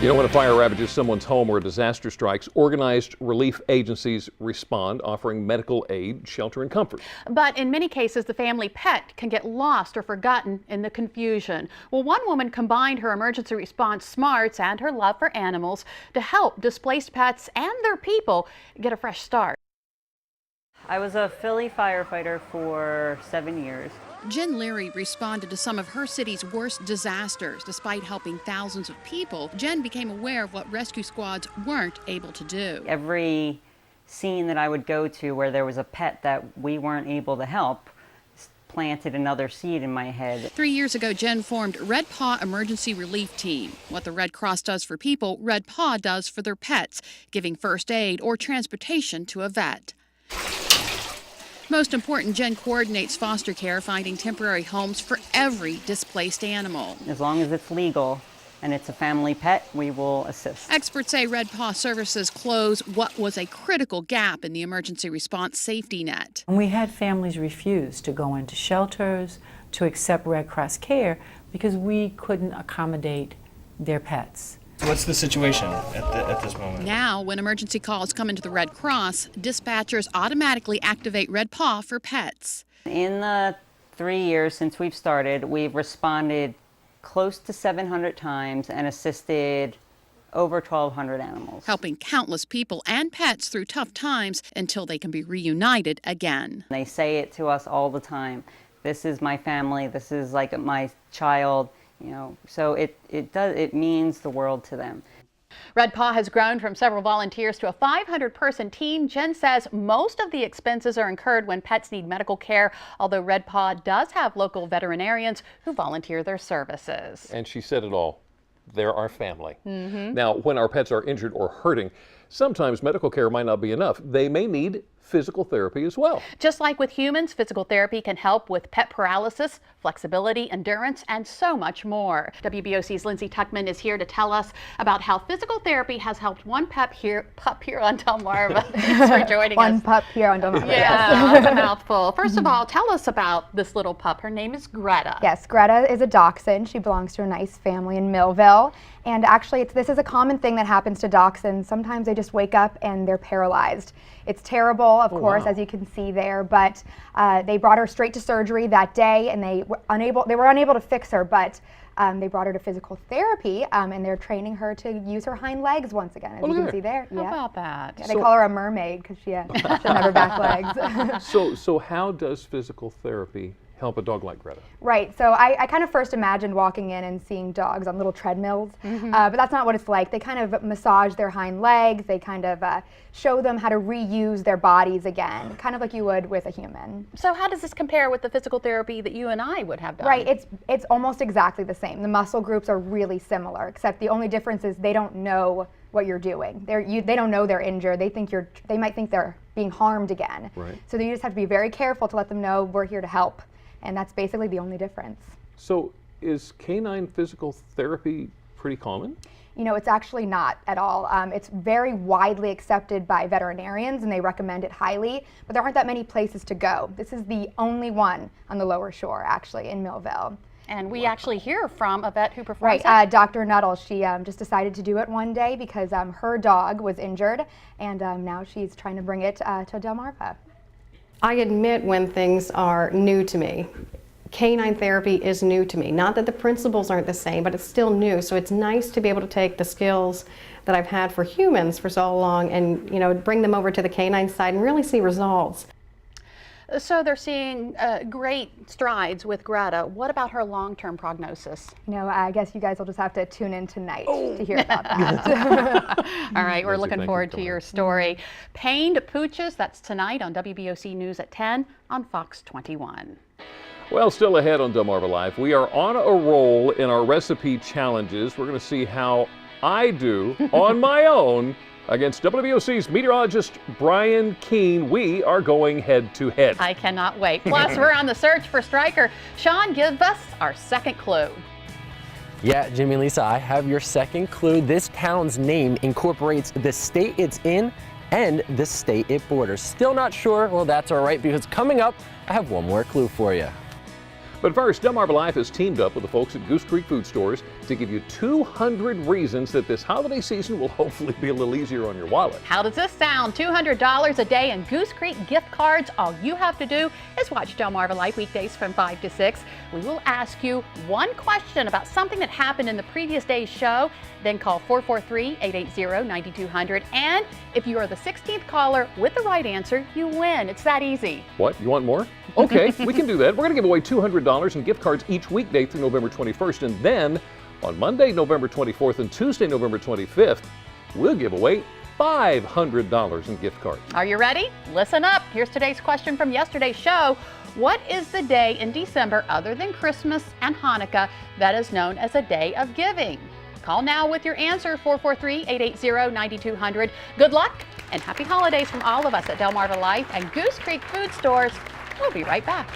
You know, when a fire ravages someone's home or a disaster strikes, organized relief agencies respond, offering medical aid, shelter, and comfort. But in many cases, the family pet can get lost or forgotten in the confusion. Well, one woman combined her emergency response smarts and her love for animals to help displaced pets and their people get a fresh start. I was a Philly firefighter for 7 years. Jen Leary responded to some of her city's worst disasters. Despite helping thousands of people, Jen became aware of what rescue squads weren't able to do. Every scene that I would go to where there was a pet that we weren't able to help planted another seed in my head. 3 years ago, Jen formed Red Paw Emergency Relief Team. What the Red Cross does for people, Red Paw does for their pets, giving first aid or transportation to a vet. Most important, Jen coordinates foster care, finding temporary homes for every displaced animal. As long as it's legal and it's a family pet, we will assist. Experts say Red Paw services close what was a critical gap in the emergency response safety net. And we had families refuse to go into shelters, to accept Red Cross care, because we couldn't accommodate their pets. What's the situation at this moment? Now, when emergency calls come into the Red Cross, dispatchers automatically activate Red Paw for pets. In the 3 years since we've started, we've responded close to 700 times and assisted over 1,200 animals. Helping countless people and pets through tough times until they can be reunited again. They say it to us all the time. This is my family, this is like my child. You know, so it means the world to them. Red Paw has grown from several volunteers to a 500-person team. Jen says most of the expenses are incurred when pets need medical care, although Red Paw does have local veterinarians who volunteer their services. And she said it all. They're our family. Now, when our pets are injured or hurting, sometimes medical care might not be enough. They may need physical therapy as well. Just like with humans, physical therapy can help with pet paralysis, flexibility, endurance, and so much more. WBOC's Lindsay Tuchman is here to tell us about how physical therapy has helped one pup here on Delmarva. Thanks for joining us. One pup here on Delmarva. Yeah, that's a mouthful. First of all, tell us about this little pup. Her name is Greta. Yes, Greta is a dachshund. She belongs to a nice family in Millville. And actually, this is a common thing that happens to dachshunds. Sometimes they just wake up and they're paralyzed. It's terrible, of course, as you can see there, but they brought her straight to surgery that day, and they were unable to fix her, but they brought her to physical therapy, and they're training her to use her hind legs once again, as you can see there. How about that? Yeah, they call her a mermaid because she doesn't have her back legs. So how does physical therapy help a dog like Greta? Right, so I kind of first imagined walking in and seeing dogs on little treadmills, but that's not what it's like. They kind of massage their hind legs, they kind of show them how to reuse their bodies again, kind of like you would with a human. So how does this compare with the physical therapy that you and I would have done? Right, it's almost exactly the same. The muscle groups are really similar, except the only difference is they don't know what you're doing. They don't know they're injured. They might think they're being harmed again. Right. So you just have to be very careful to let them know we're here to help. And that's basically the only difference. So is canine physical therapy pretty common? You know, it's actually not at all. It's very widely accepted by veterinarians and they recommend it highly, but there aren't that many places to go. This is the only one on the lower shore, actually, in Millville. And we actually hear from a vet who performs Right, Dr. Nuttall, she just decided to do it one day because her dog was injured, and now she's trying to bring it to Delmarva. I admit when things are new to me. Canine therapy is new to me. Not that the principles aren't the same, but it's still new. So it's nice to be able to take the skills that I've had for humans for so long and, you know, bring them over to the canine side and really see results. So they're seeing great strides with Greta. What about her long-term prognosis? You know, I guess you guys will just have to tune in tonight to hear about that. All right, we're Lindsay, looking thank forward you to for your story. Pained Pooches, that's tonight on WBOC News at 10 on Fox 21. Well, still ahead on Delmarva Live, we are on a roll in our recipe challenges. We're going to see how I do on my own against WBOC's meteorologist Brian Keene. We are going head to head. I cannot wait. Plus, we're on the search for Striker. Sean, give us our second clue. Yeah, Jimmy and Lisa, I have your second clue. This town's name incorporates the state it's in and the state it borders. Still not sure? Well, that's all right, because coming up, I have one more clue for you. But first, Delmarva Life has teamed up with the folks at Goose Creek Food Stores to give you 200 reasons that this holiday season will hopefully be a little easier on your wallet. How does this sound? $200 a day in Goose Creek gift cards. All you have to do is watch Delmarva Life weekdays from 5 to 6. We will ask you one question about something that happened in the previous day's show. Then call 443-880-9200. And if you are the 16th caller with the right answer, you win. It's that easy. What? You want more? Okay, we can do that. We're going to give away $200 in gift cards each weekday through November 21st. And then on Monday, November 24th and Tuesday, November 25th, we'll give away $500 in gift cards. Are you ready? Listen up. Here's today's question from yesterday's show. What is the day in December other than Christmas and Hanukkah that is known as a day of giving? Call now with your answer, 443-880-9200. Good luck and happy holidays from all of us at Delmarva Life and Goose Creek Food Stores. We'll be right back.